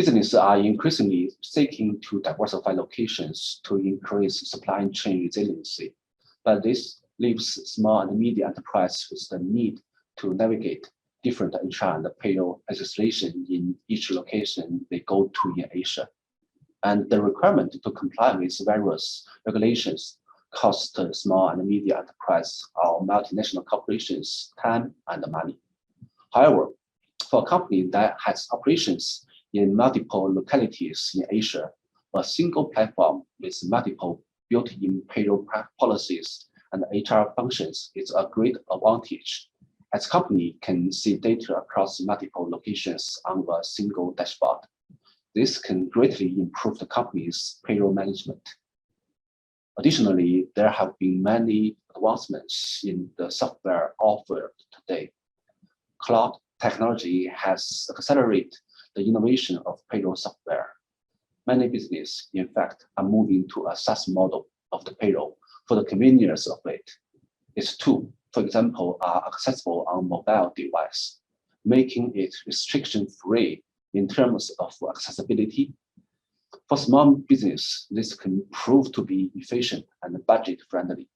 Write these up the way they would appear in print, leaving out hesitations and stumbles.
Businesses are increasingly seeking to diversify locations to increase supply chain resiliency, but this leaves small and medium enterprises with the need to navigate different HR and payroll legislation in each location they go to in Asia. And the requirement to comply with various regulations cost small and medium enterprises or multinational corporations time and money. However, for a company that has operations in multiple localities in Asia, a single platform with multiple built-in payroll policies and HR functions is a great advantage, as company can see data across multiple locations on a single dashboard. This can greatly improve the company's payroll management. Additionally, there have been many advancements in the software offered today. Cloud technology has accelerated the innovation of payroll software. Many businesses, in fact, are moving to a SaaS model of the payroll for the convenience of it. Its tools, for example, are accessible on mobile device, making it restriction-free in terms of accessibility. For small business, this can prove to be efficient and budget-friendly.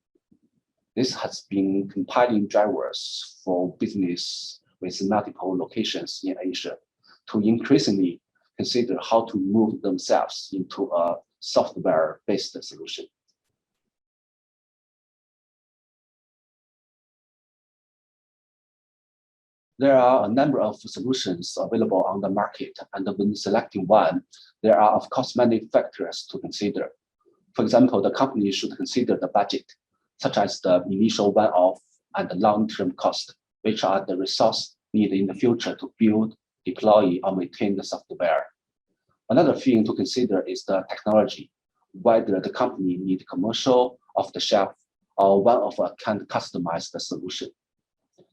This has been compelling drivers for business with multiple locations in Asia to increasingly consider how to move themselves into a software-based solution. There are a number of solutions available on the market, and when selecting one, there are of course many factors to consider. For example, the company should consider the budget, such as the initial one-off and the long-term cost, which are the resources needed in the future to build, deploy, or maintain the software. Another thing to consider is the technology, whether the company needs commercial, off-the-shelf, or one-of-a-kind customized solution.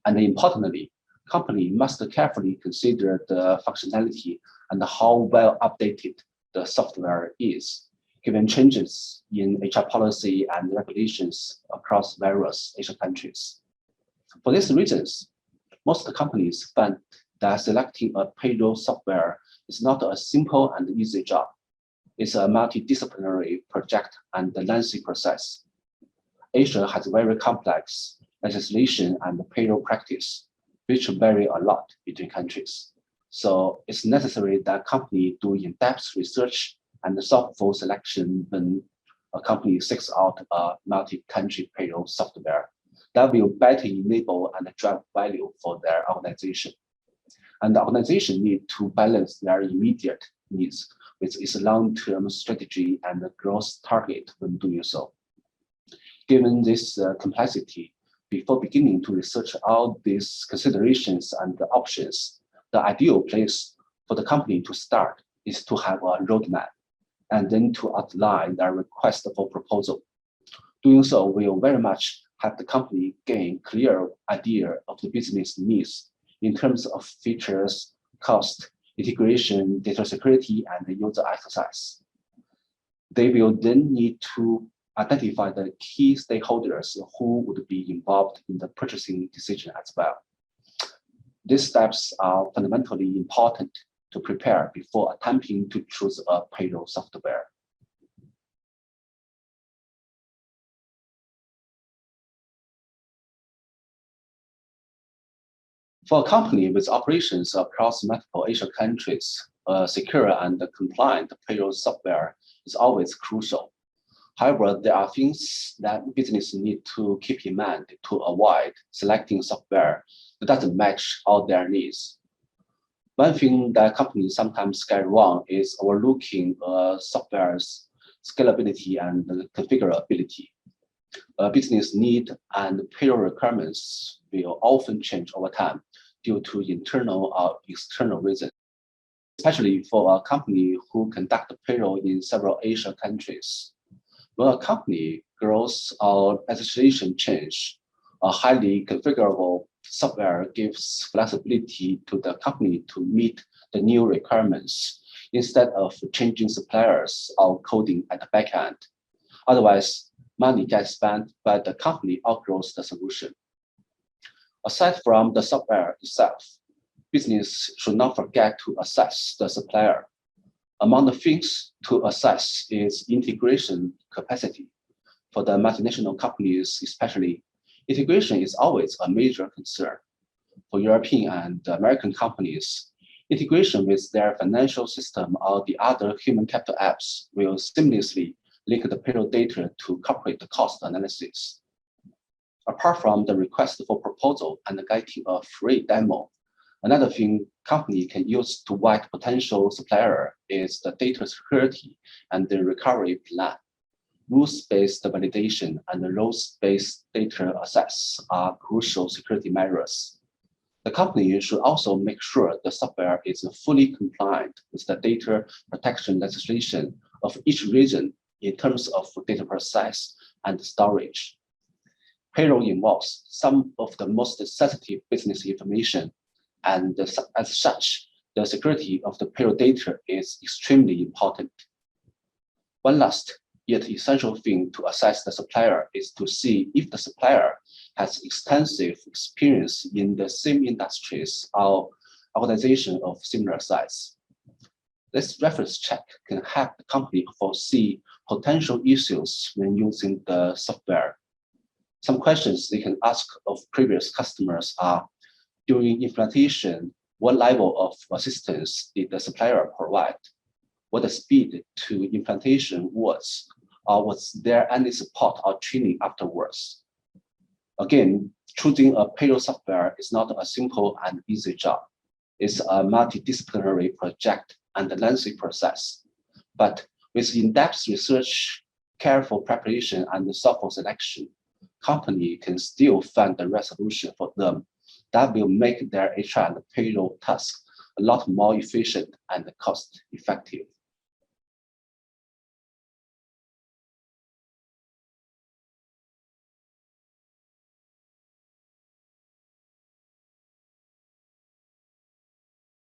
And importantly, company must carefully consider the functionality and how well updated the software is, given changes in HR policy and regulations across various Asian countries. For these reasons, most companies find that selecting a payroll software is not a simple and easy job. It's a multidisciplinary project and a lengthy process. Asia has very complex legislation and payroll practice, which vary a lot between countries. So it's necessary that company do in-depth research and thoughtful selection when a company seeks out a multi-country payroll software that will better enable and drive value for their organization. And the organization need to balance their immediate needs with its long-term strategy and growth target when doing so. Given this complexity, before beginning to research all these considerations and the options, the ideal place for the company to start is to have a roadmap and then to outline their request for proposal. Doing so will very much have the company gain clear idea of the business needs in terms of features, cost, integration, data security, and user access. They will then need to identify the key stakeholders who would be involved in the purchasing decision as well. These steps are fundamentally important to prepare before attempting to choose a payroll software. For a company with operations across multiple Asian countries, a secure and compliant payroll software is always crucial. However, there are things that business need to keep in mind to avoid selecting software that doesn't match all their needs. One thing that companies sometimes get wrong is overlooking software's scalability and configurability. Business need and payroll requirements will often change over time due to internal or external reasons, especially for a company who conduct payroll in several Asian countries. When a company grows or legislation change, a highly configurable software gives flexibility to the company to meet the new requirements instead of changing suppliers or coding at the back end. Otherwise, money gets spent, but the company outgrows the solution. Aside from the software itself, business should not forget to assess the supplier. Among the things to assess is integration capacity. For the multinational companies especially, integration is always a major concern. For European and American companies, integration with their financial system or the other human capital apps will seamlessly link the payroll data to corporate cost analysis. Apart from the request for proposal and getting a free demo, another thing company can use to vet potential supplier is the data security and the recovery plan. Rules-based validation and roles-based data access are crucial security measures. The company should also make sure the software is fully compliant with the data protection legislation of each region in terms of data process and storage. Payroll involves some of the most sensitive business information, and as such, the security of the payroll data is extremely important. One last yet essential thing to assess the supplier is to see if the supplier has extensive experience in the same industries or organization of similar size. This reference check can help the company foresee potential issues when using the software. Some questions they can ask of previous customers are, during implementation, what level of assistance did the supplier provide? What the speed to implementation was, or was there any support or training afterwards? Again, choosing a payroll software is not a simple and easy job. It's a multidisciplinary project and a lengthy process. But with in-depth research, careful preparation, and thoughtful selection, company can still find the right solution for them that will make their HR and payroll tasks a lot more efficient and cost-effective.